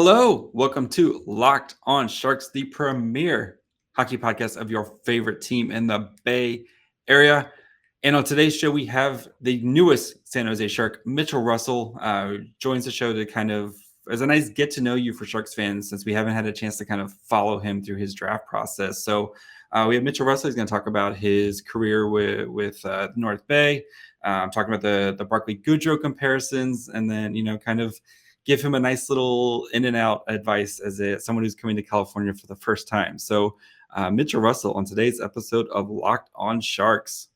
Hello, welcome to Locked On Sharks, the premier hockey podcast of your favorite team in the Bay Area. And on today's show, we have the newest San Jose Shark, Mitchell Russell, joins the show to kind of, as a nice get to know you for Sharks fans, since we haven't had a chance to kind of follow him through his draft process. So we have Mitchell Russell. He's going to talk about his career with North Bay, talking about the Barclay Goodrow comparisons, and then, kind of give him a nice little in and out advice as someone who's coming to California for the first time. So Mitchell Russell on today's episode of Locked On Sharks.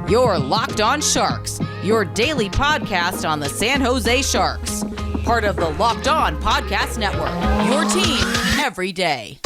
You're Locked On Sharks, your daily podcast on the San Jose Sharks. Part of the Locked On Podcast Network, your team every day.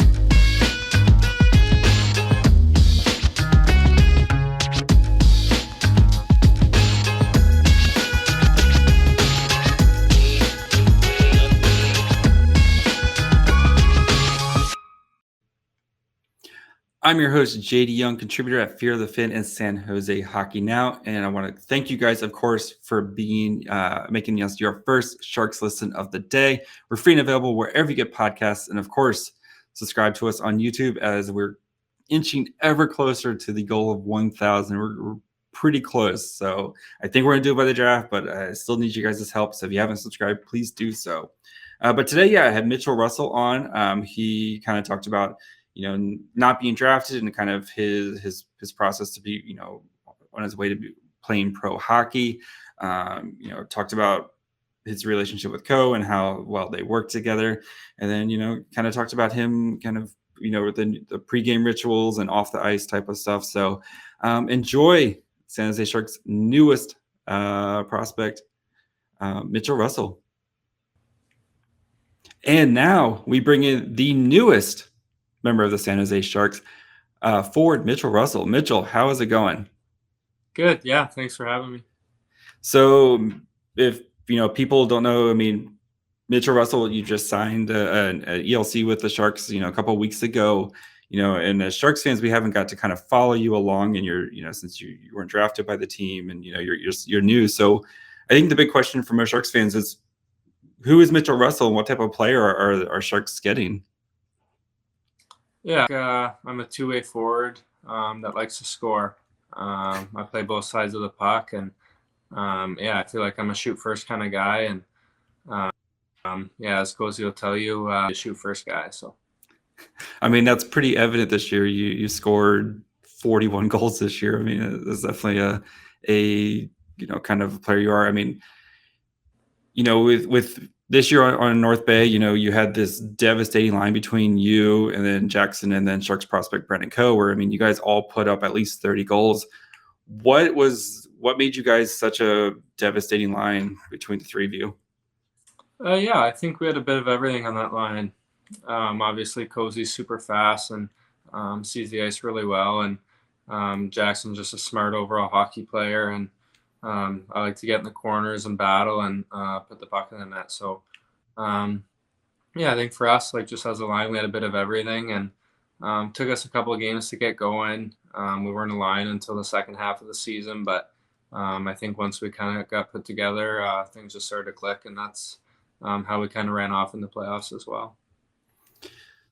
I'm your host, JD Young, contributor at Fear of the Fin and San Jose Hockey Now. And I want to thank you guys, of course, for being making us your first Sharks listen of the day. We're free and available wherever you get podcasts. And of course, subscribe to us on YouTube as we're inching ever closer to the goal of 1,000. We're pretty close. So I think we're going to do it by the draft, but I still need you guys' help. So if you haven't subscribed, please do so. But today, I had Mitchell Russell on. He kind of talked about not being drafted and kind of his process to be, on his way to be playing pro hockey. Talked about his relationship with Coe and how well they work together. And then, kind of talked about him kind of, with the pregame rituals and off the ice type of stuff. So enjoy San Jose Sharks' newest prospect, Mitchell Russell. And now we bring in the newest member of the San Jose Sharks, forward Mitchell Russell. Mitchell, how is it going? Good. Yeah. Thanks for having me. So if, people don't know, Mitchell Russell, you just signed an ELC with the Sharks, a couple of weeks ago, and as Sharks fans, we haven't got to kind of follow you along and since you weren't drafted by the team and, you're new. So I think the big question for most Sharks fans is, who is Mitchell Russell and what type of player are Sharks getting? Yeah, I'm a two-way forward that likes to score. I play both sides of the puck, and I feel like I'm a shoot-first kind of guy. And as Cozy will tell you, a shoot-first guy. So, that's pretty evident this year. You scored 41 goals this year. It's definitely a kind of player you are. With this year on North Bay, you had this devastating line between you and then Jackson and then Sharks prospect Brandon Coe, where, you guys all put up at least 30 goals. What made you guys such a devastating line between the three of you? I think we had a bit of everything on that line. Obviously, Cozy's super fast and sees the ice really well. And Jackson's just a smart overall hockey player. And I like to get in the corners and battle and put the puck in the net. So, I think for us, just as a line, we had a bit of everything, and took us a couple of games to get going. We weren't aligned until the second half of the season, but I think once we kind of got put together, things just started to click, and that's how we kind of ran off in the playoffs as well.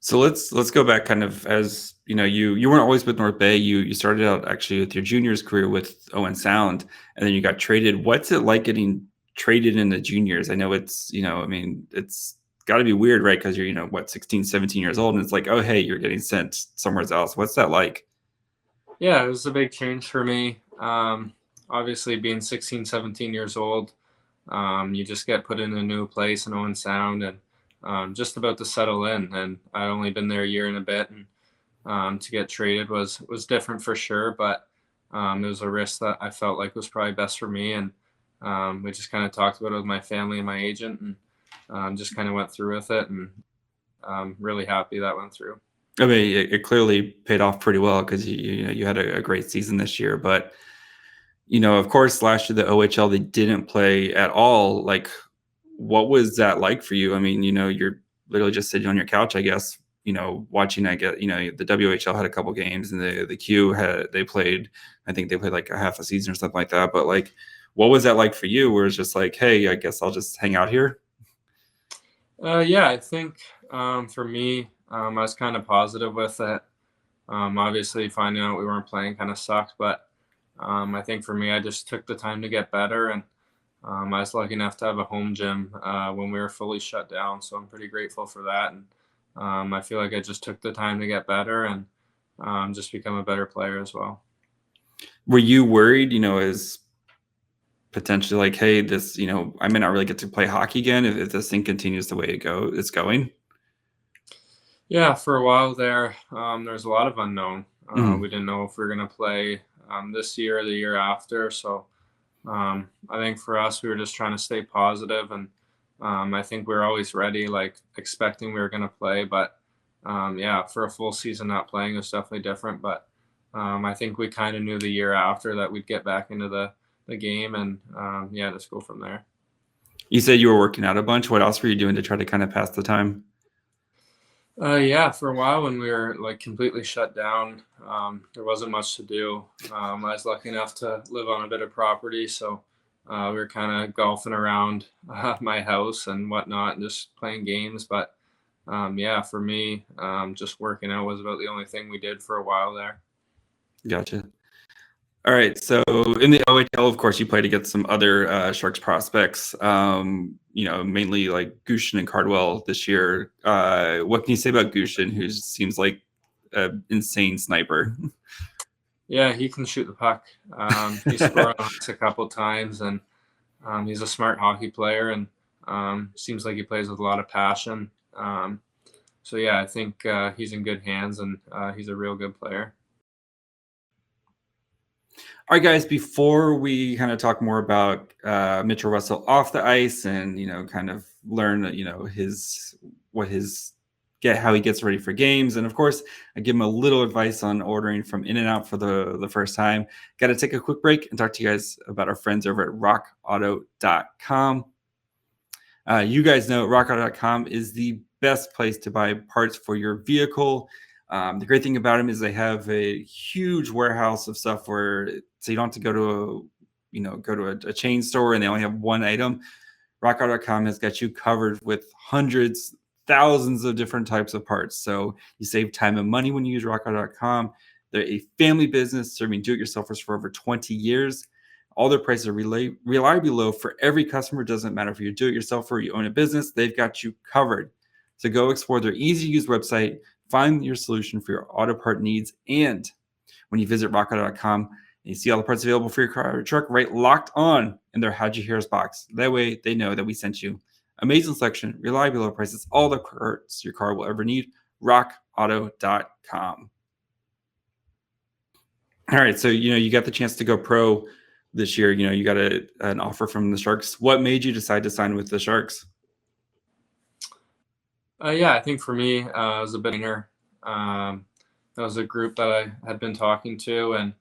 So let's go back kind of as, you weren't always with North Bay. You started out actually with your juniors career with Owen Sound, and then you got traded. What's it like getting traded in the juniors? I know it's, it's got to be weird, right? Because you're, 16, 17 years old, and it's like, oh, hey, you're getting sent somewhere else. What's that like? Yeah, it was a big change for me. Obviously being 16, 17 years old, you just get put in a new place in Owen Sound, and just about to settle in, and I'd only been there a year and a bit, and to get traded was different for sure, but it was a risk that I felt like was probably best for me, and we just kind of talked about it with my family and my agent, and just kind of went through with it, and I'm really happy that went through. It clearly paid off pretty well because you had a great season this year, but of course last year the OHL they didn't play at all. What was that like for you? You're literally just sitting on your couch, I guess, watching, the WHL had a couple games and the Q they played like a half a season or something like that. But what was that like for you? Where it's just like, hey, I guess I'll just hang out here. Yeah, I think for me, I was kind of positive with it. Obviously, finding out we weren't playing kind of sucked, but I think for me, I just took the time to get better, and I was lucky enough to have a home gym when we were fully shut down. So I'm pretty grateful for that, and I feel like I just took the time to get better and just become a better player as well. Were you worried, as potentially like, hey, this, I may not really get to play hockey again if this thing continues the way it's going? Yeah, for a while there was a lot of unknown. Mhm. We didn't know if we were going to play this year or the year after. So I think for us, we were just trying to stay positive, and I think we were always ready, like expecting we were going to play. But yeah, for a full season not playing was definitely different. But I think we kind of knew the year after that we'd get back into the game, and yeah, just go from there. You said you were working out a bunch. What else were you doing to try to kind of pass the time? Yeah, for a while when we were like completely shut down, there wasn't much to do. I was lucky enough to live on a bit of property, so we were kind of golfing around my house and whatnot, and just playing games. But yeah, for me, just working out was about the only thing we did for a while there. Gotcha. All right. So in the OHL, of course, you played against some other Sharks prospects, mainly like Gushin and Cardwell this year. What can you say about Gushin, who seems like an insane sniper? Yeah, he can shoot the puck. He scored on us a couple times, and he's a smart hockey player, and seems like he plays with a lot of passion. So yeah, I think he's in good hands, and he's a real good player. All right, guys, before we kind of talk more about Mitchell Russell off the ice and, kind of learn, how he gets ready for games. And of course, I give him a little advice on ordering from In-N-Out for the first time. Got to take a quick break and talk to you guys about our friends over at rockauto.com. You guys know rockauto.com is the best place to buy parts for your vehicle. The great thing about them is they have a huge warehouse of stuff so you don't have to go to a chain store and they only have one item. RockAuto.com has got you covered with hundreds, thousands of different types of parts. So you save time and money when you use RockAuto.com. They're a family business serving do-it-yourselfers for over 20 years. All their prices are reliably low for every customer. Doesn't matter if you do it yourself or you own a business, they've got you covered. So go explore their easy-to-use website, find your solution for your auto part needs, and when you visit rockauto.com and you see all the parts available for your car or truck, right, locked on in their How'd You Hear Us box. That way they know that we sent you. Amazing selection, reliably low prices, all the parts your car will ever need. rockauto.com. All right, so you got the chance to go pro this year. You got an offer from the Sharks. What made you decide to sign with the Sharks? Yeah, I think for me, it was a bit inner. That was a group that I had been talking to, and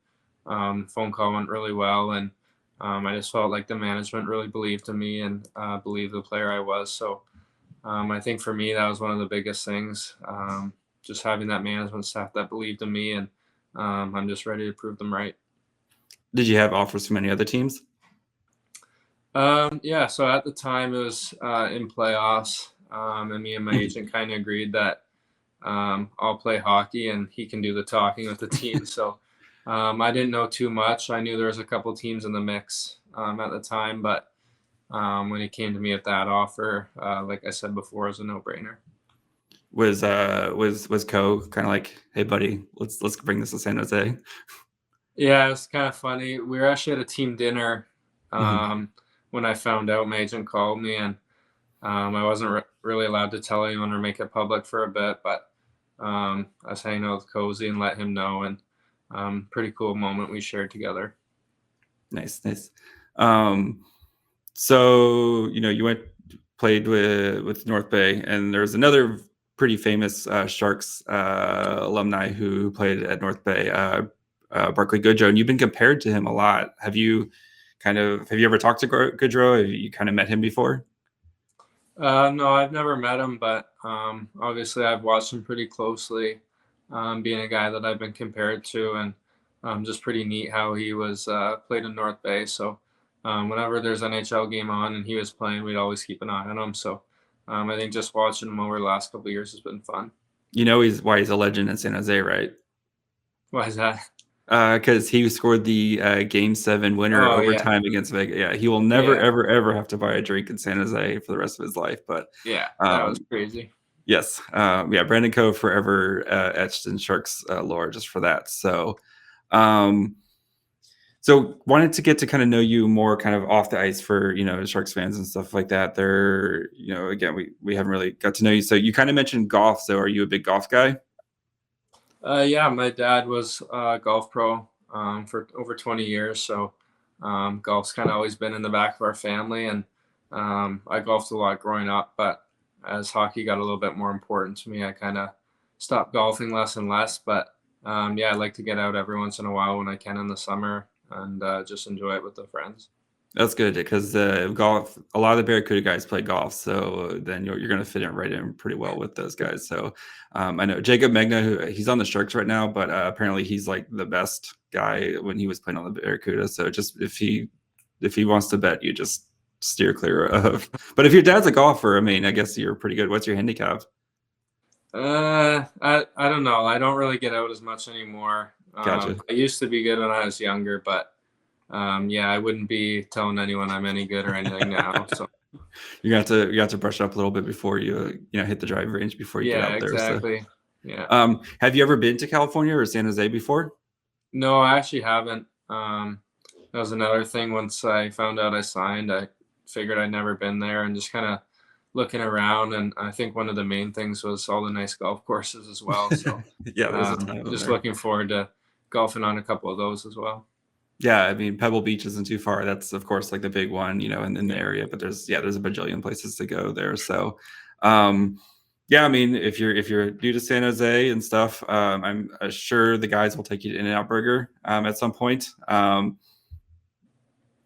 phone call went really well, and I just felt like the management really believed in me and believed the player I was. So I think for me, that was one of the biggest things, just having that management staff that believed in me, and I'm just ready to prove them right. Did you have offers from any other teams? Yeah, so at the time it was in playoffs, and me and my agent kind of agreed that I'll play hockey and he can do the talking with the team. So I didn't know too much. I knew there was a couple teams in the mix at the time, but when he came to me with that offer, like I said before, it was a no-brainer. Was Coe kind of like, hey buddy, let's bring this to San Jose? Yeah, it was kind of funny. We were actually at a team dinner when I found out. My agent called me, and I wasn't really allowed to tell anyone or make it public for a bit, but I was hanging out with Cozy and let him know, and pretty cool moment we shared together. Nice. So you played with North Bay, and there's another pretty famous Sharks alumni who played at North Bay, Barclay Goodrow, and you've been compared to him a lot. Have you ever talked to Goodrow? Have you kind of met him before? No, I've never met him, but obviously I've watched him pretty closely, being a guy that I've been compared to, and just pretty neat how he was played in North Bay. So whenever there's NHL game on and he was playing, we'd always keep an eye on him. So I think just watching him over the last couple of years has been fun. You know why he's a legend in San Jose, right? Why is that? Because he scored the Game 7 winner overtime against Vegas. Yeah, he will never, ever have to buy a drink in San Jose for the rest of his life. But yeah, that was crazy. Yes. Brandon Coe forever etched in Sharks lore just for that. So wanted to get to kind of know you more kind of off the ice for, Sharks fans and stuff like that. They're, again, we haven't really got to know you. So you kind of mentioned golf. So are you a big golf guy? Yeah, my dad was a golf pro for over 20 years. So golf's kind of always been in the back of our family. And I golfed a lot growing up, but as hockey got a little bit more important to me, I kind of stopped golfing less and less. But I like to get out every once in a while when I can in the summer and just enjoy it with the friends. That's good because golf, a lot of the Barracuda guys play golf, so then you're going to fit in right in pretty well with those guys. So I know Jacob Megna, he's on the Sharks right now, but apparently he's like the best guy when he was playing on the Barracuda. So just if he wants to bet, you just steer clear of. But if your dad's a golfer, I mean, I guess you're pretty good. What's your handicap? I don't know. I don't really get out as much anymore. Gotcha. I used to be good when I was younger, but I wouldn't be telling anyone I'm any good or anything now. So you got to brush up a little bit before you hit the driving range before you get out there. Exactly. So. Yeah. Have you ever been to California or San Jose before? No, I actually haven't. That was another thing. Once I found out I signed, I figured I'd never been there and just kind of looking around. And I think one of the main things was all the nice golf courses as well. So yeah, there's a ton of them just there. looking forward to golfing on a couple of those as well. Yeah, I mean, Pebble Beach isn't too far. That's of course like the big one, in the area. But there's a bajillion places to go there. So, I mean, if you're new to San Jose and stuff, I'm sure the guys will take you to In-N-Out Burger at some point.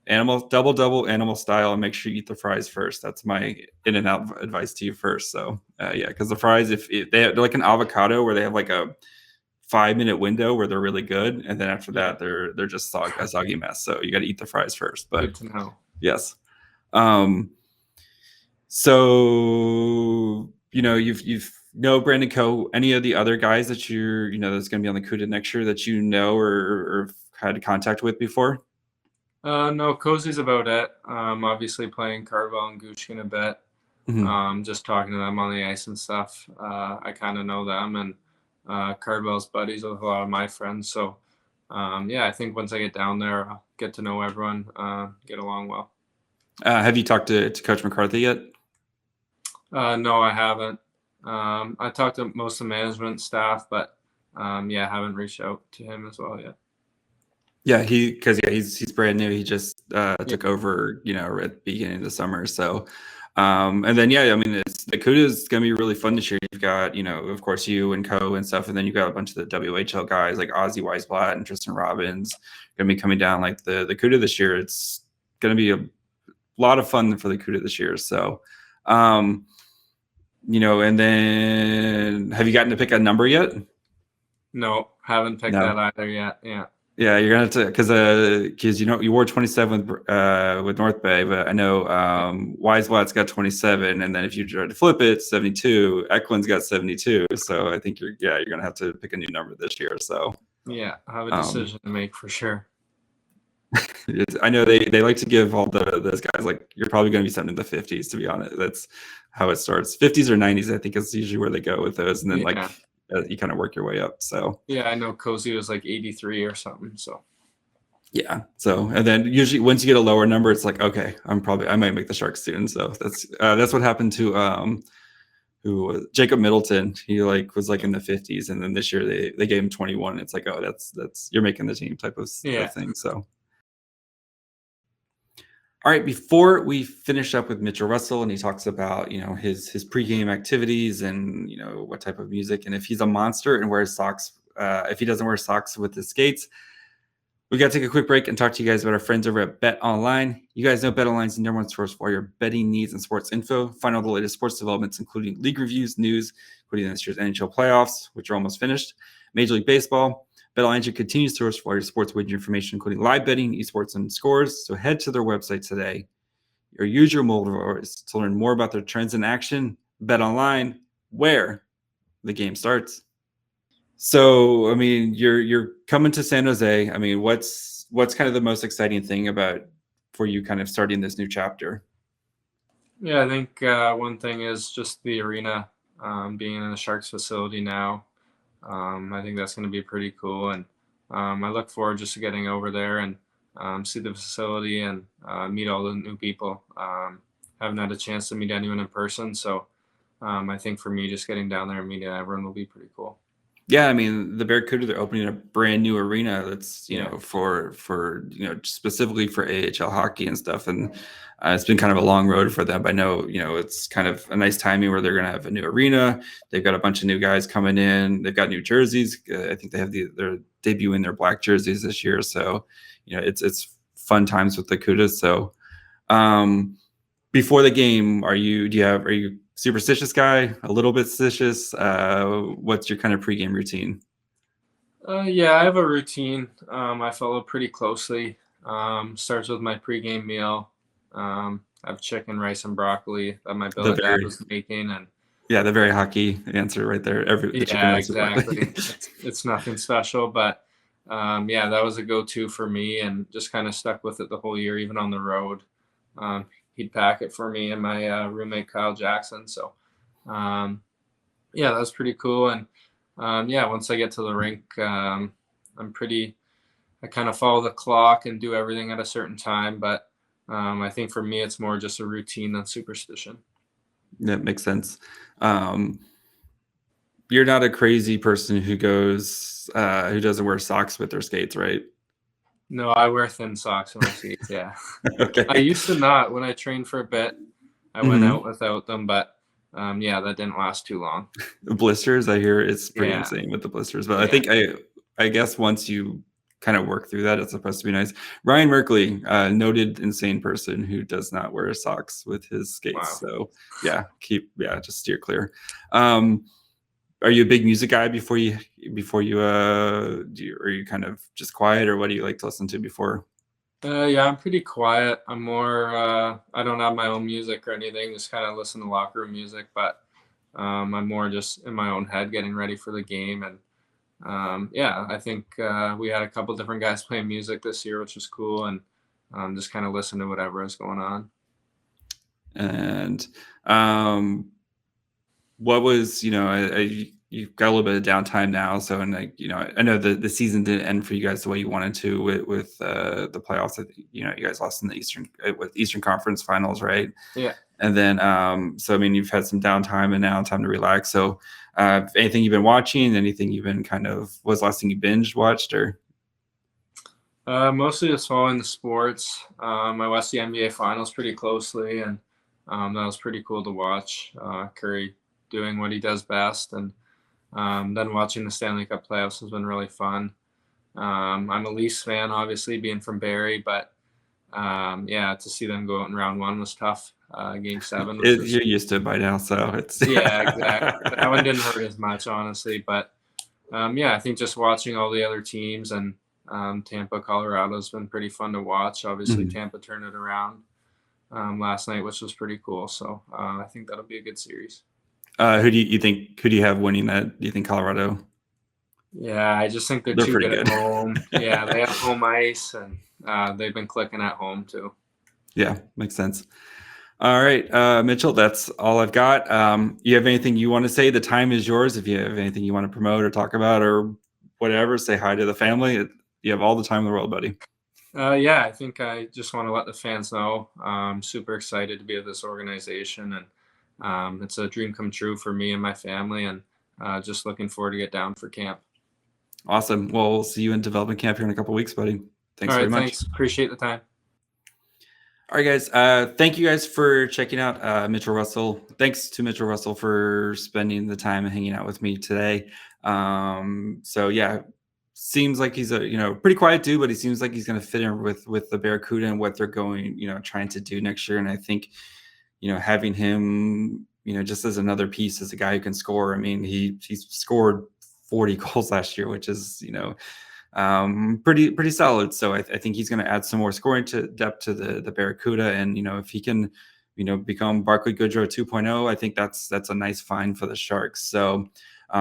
Double animal style, and make sure you eat the fries first. That's my In-N-Out advice to you first. So, because the fries, if they're like an avocado where they have like a 5-minute window where they're really good, and then after that they're just a soggy mess. So you got to eat the fries first. But good to know. Yes. So you've Brandon Coe. Any of the other guys that you're that's going to be on the CUDA next year that or had contact with before? No, Cozy's about it. Obviously playing Cardwell and Gushkin a bit. Mm-hmm. Just talking to them on the ice and stuff. I kind of know them, and Cardwell's buddies with a lot of my friends. So, I think once I get down there, I'll get to know everyone, get along well. Have you talked to Coach McCarthy yet? No, I haven't. I talked to most of the management staff, but haven't reached out to him as well yet. Yeah, he's brand new. He just took over, at the beginning of the summer. So, and then I mean, the CUDA is going to be really fun this year. You've got, of course, you and Co and stuff, and then you've got a bunch of the WHL guys like Ozzy Weisblatt and Tristan Robbins going to be coming down. Like the CUDA this year, it's going to be a lot of fun for the CUDA this year. So, and then have you gotten to pick a number yet? No, haven't picked that either yet. Yeah. Yeah, you're gonna have to because you wore 27 with North Bay, but I know Weisblatt's got 27, and then if you try to flip it, 72. Eklund's got 72, so I think you're gonna have to pick a new number this year. So I have a decision to make for sure. I know they like to give all those guys like you're probably gonna be something in the 50s. To be honest, that's how it starts. 50s or 90s, I think is usually where they go with those, and then you kind of work your way up. So I know Cozy was like 83 or something. So so and then usually once you get a lower number, it's like okay, I might make the Sharks soon. So that's what happened to Jacob Middleton. He was in the 50s, and then this year they gave him 21. It's like, oh, that's you're making the team type of thing. So. All right, before we finish up with Mitchell Russell and he talks about, his pregame activities and, what type of music and if he's a monster and wears socks, if he doesn't wear socks with his skates, we got to take a quick break and talk to you guys about our friends over at BetOnline. You guys know BetOnline is the number one source for all your betting needs and sports info. Find all the latest sports developments, including league reviews, news, including this year's NHL playoffs, which are almost finished, Major League Baseball. BetOnline continues to source for all your sports wagering information, including live betting, esports, and scores. So head to their website today. your usual voice to learn more about their trends in action. BetOnline, where the game starts. So, I mean, you're coming to San Jose. I mean, what's kind of the most exciting thing about for you kind of starting this new chapter? Yeah, I think one thing is just the arena, being in the Sharks facility now. I think that's going to be pretty cool, and I look forward just to getting over there and see the facility and meet all the new people. Haven't had a chance to meet anyone in person, so I think for me, just getting down there and meeting everyone will be pretty cool. Yeah, I mean, the Barracuda, they're opening a brand new arena that's, Yeah. for specifically for AHL hockey and stuff. And it's been kind of a long road for them. But I know, it's kind of a nice timing where they're going to have a new arena. They've got a bunch of new guys coming in. They've got new jerseys. I think they have they're debuting their black jerseys this year. So, it's fun times with the Cudas. So, before the game, are you superstitious guy, a little bit superstitious? What's your kind of pregame routine? Yeah, I have a routine. I follow pretty closely. Starts with my pregame meal. I have chicken, rice, and broccoli that my billet dad was making, and the very hockey answer right there. The chicken, rice, exactly. It's nothing special, but that was a go-to for me, and just kind of stuck with it the whole year, even on the road. He'd pack it for me and my roommate Kyle Jackson. So, that was pretty cool. And once I get to the rink, I kind of follow the clock and do everything at a certain time. But I think for me, it's more just a routine than superstition. That makes sense. You're not a crazy person who doesn't wear socks with their skates, right? No, I wear thin socks on my skates. Yeah. Okay. I used to not. When I trained for a bit, I went out without them, but that didn't last too long. The blisters, I hear it's pretty insane with the blisters, but I think I guess once you kind of work through that, it's supposed to be nice. Ryan Merkley, noted insane person who does not wear socks with his skates. Wow. So just steer clear. Are you a big music guy before you are you kind of just quiet, or what do you like to listen to before? I'm pretty quiet. I'm more I don't have my own music or anything, just kind of listen to locker room music, but I'm more just in my own head getting ready for the game. And I think we had a couple different guys playing music this year, which was cool, and just kind of listen to whatever is going on. And what was, you've got a little bit of downtime now. So, and I know the season didn't end for you guys the way you wanted to with the playoffs. You guys lost in the Eastern Conference Finals, right? Yeah. And then, so I mean, you've had some downtime and now time to relax. So, anything you've been watching? Anything you've been was the last thing you binge watched or? Mostly just following the sports. I watched the NBA Finals pretty closely, and that was pretty cool to watch. Curry doing what he does best, and then watching the Stanley Cup playoffs has been really fun. I'm a Leafs fan, obviously, being from Barrie, but to see them go out in round one was tough. Game 7. You're used to it by now, so it's exactly. That one didn't hurt as much, honestly, but I think just watching all the other teams and Tampa, Colorado has been pretty fun to watch. Obviously, Tampa turned it around last night, which was pretty cool. So I think that'll be a good series. Who do you have winning that? Do you think Colorado? Yeah, I just think they're too good at home. Yeah, they have home ice, and they've been clicking at home too. Yeah, makes sense. All right, Mitchell, that's all I've got. You have anything you want to say? The time is yours. If you have anything you want to promote or talk about or whatever, say hi to the family. You have all the time in the world, buddy. I think I just want to let the fans know I'm super excited to be with this organization, and it's a dream come true for me and my family, and just looking forward to get down for camp. Awesome. Well, we'll see you in development camp here in a couple of weeks, buddy. Thanks very much. Thanks. Appreciate the time. All right, guys. Thank you guys for checking out Mitchell Russell. Thanks to Mitchell Russell for spending the time and hanging out with me today. Seems like he's a pretty quiet dude, but he seems like he's going to fit in with the Barracuda and what they're going trying to do next year. And I think having him just as another piece, as a guy who can score. I mean, he scored 40 goals last year, which is pretty solid. So I think he's going to add some more scoring depth to the Barracuda, and if he can become Barclay Goodrow 2.0, I think that's a nice find for the Sharks. So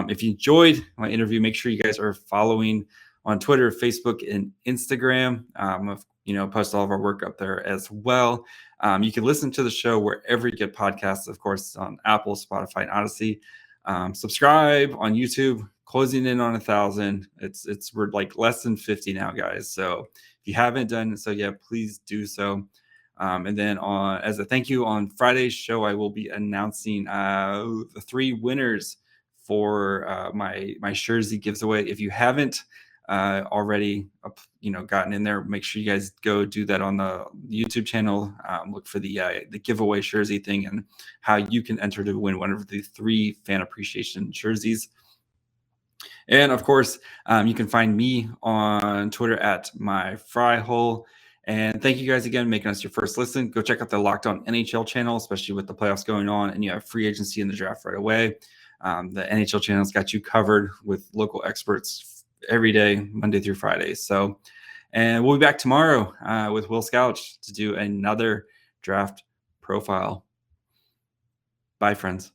if you enjoyed my interview, make sure you guys are following on Twitter, Facebook, and Instagram. Post all of our work up there as well. You can listen to the show wherever you get podcasts, of course, on Apple, Spotify, and Odyssey. Subscribe on YouTube, closing in on 1,000. We're like less than 50 now, guys. So if you haven't done so yet, please do so. And then as a thank you, on Friday's show, I will be announcing the 3 winners for my jersey giveaway. If you haven't already gotten in there, make sure you guys go do that on the YouTube channel. Look for the giveaway jersey thing and how you can enter to win one of the 3 fan appreciation jerseys. And of course, you can find me on Twitter at myfryhole. And thank you guys again making us your first listen. Go check out the Locked On NHL channel, especially with the playoffs going on and you have free agency in the draft right away. The NHL channel's got you covered with local experts every day, Monday through Friday. So, and we'll be back tomorrow with Will Scouch to do another draft profile. Bye, friends.